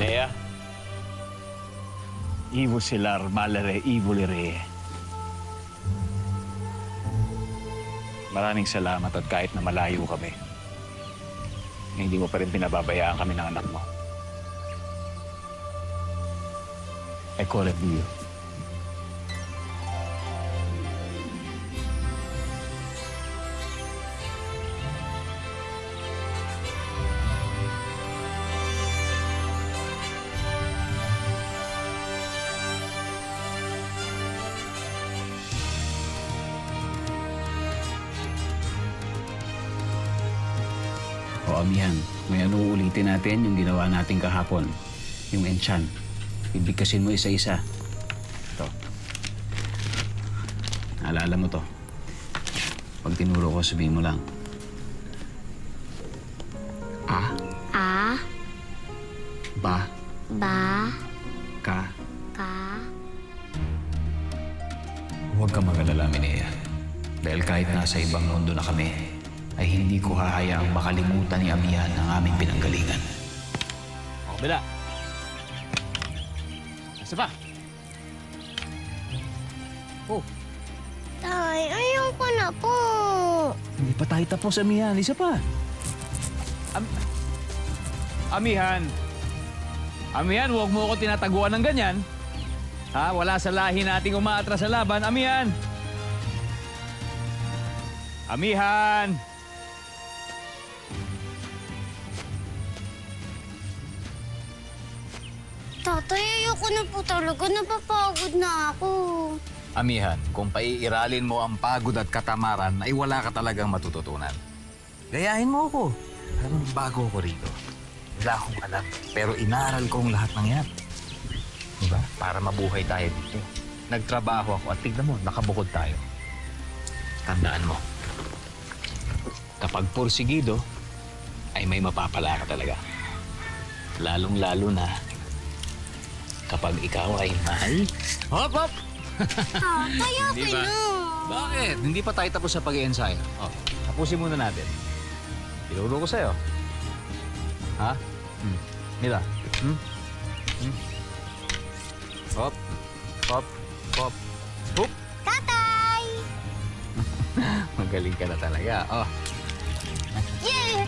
Nea, Ivo Silar Malere Ivolere. Maraming salamat at kahit na malayo kami, hindi mo pa rin pinababayaan kami ng anak mo. I call it you. O Amihan, ngayon uulitin natin yung ginawa natin kahapon. Yung enchant. Bibigkasin mo isa-isa. Ito. Naalala mo to. Pag tinuro ko, sabihin mo lang. A. A. Ba. Ba. Ka. Ka. Huwag kang mag-alala, Minea. Dahil kahit nasa ibang mundo na kami, ay hindi ko hahayaang makalimutan ni Amihan ang aming pinanggalingan. O, Bela. Isa pa. Oh, Tay, ayoko na po. Hindi pa tayo tapos, Amihan. Isa pa. Amihan. Amihan, huwag mo ako tinataguan ng ganyan. Ha? Wala sa lahi nating umaatras sa laban. Amihan! Amihan! Tatay, ayoko na po talaga. Napapagod na ako. Amihan, kung paiiralin mo ang pagod at katamaran, ay wala ka talagang matututunan. Gayahin mo ako. Alam mo, bago ko rito. Wala akong alam, pero inaral ko ang lahat ng yan. Diba? Para mabuhay tayo dito. Nagtrabaho ako at tignan mo, nakabukod tayo. Tandaan mo, kapag porsigido, ay may mapapala ka talaga. Lalong-lalo na kapag ikaw ay mahal. Hop, hop! Tatay, Hindi okay ba? na. Bakit? Hindi pa tayo tapos sa pag-i-ensayo. Oh, tapusin muna natin. Tinuro ko sa'yo. Ha? Mila. Hop. Hop. Hop. Hop. Tatay! Magaling ka na talaga. Oh. Yeah!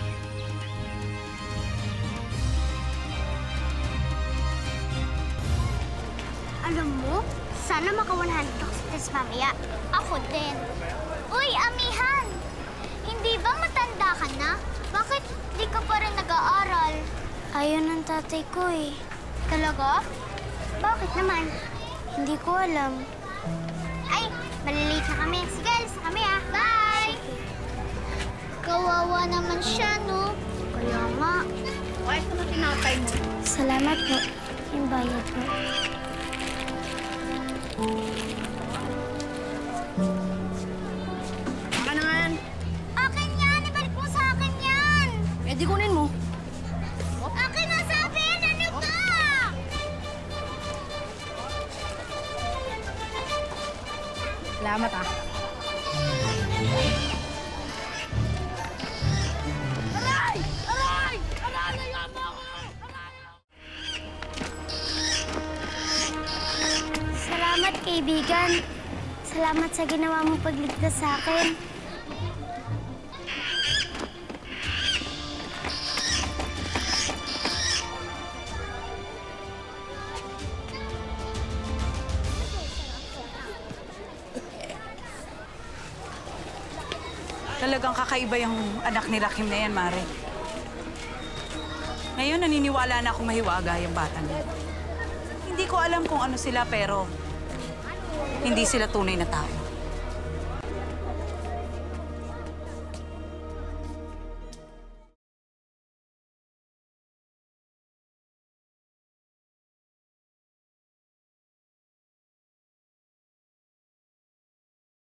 Alam mo, sana maka-100 ako sa test mamaya. Ako din. Uy, Amihan! Hindi ba matanda ka na? Bakit di ka pa rin nag-aaral? Ayaw ng tatay ko eh. Talaga? Bakit naman? Hindi ko alam. Ay, malilate na kami. Sige, alis na kami ah. Bye! Kawawa naman siya, no? Kaya nga. Bakit naman tinatay mo? Salamat po. Yung bayad po. Akin na nga yan. Akin yan! Ibalik mo sa akin yan! Eh, di kunin mo. Akin na sabi! Ano ba? Salamat ah. Aray! Aray! Aray! Layuan mo ako! Salamat, kaibigan. Salamat sa ginawa mong pagligtas sa akin. Talagang kakaiba yung anak ni Rakim na yan, Mare. Ngayon, naniniwala na akong mahiwaga yung bata niya. Hindi ko alam kung ano sila, pero hindi sila tunay na tao.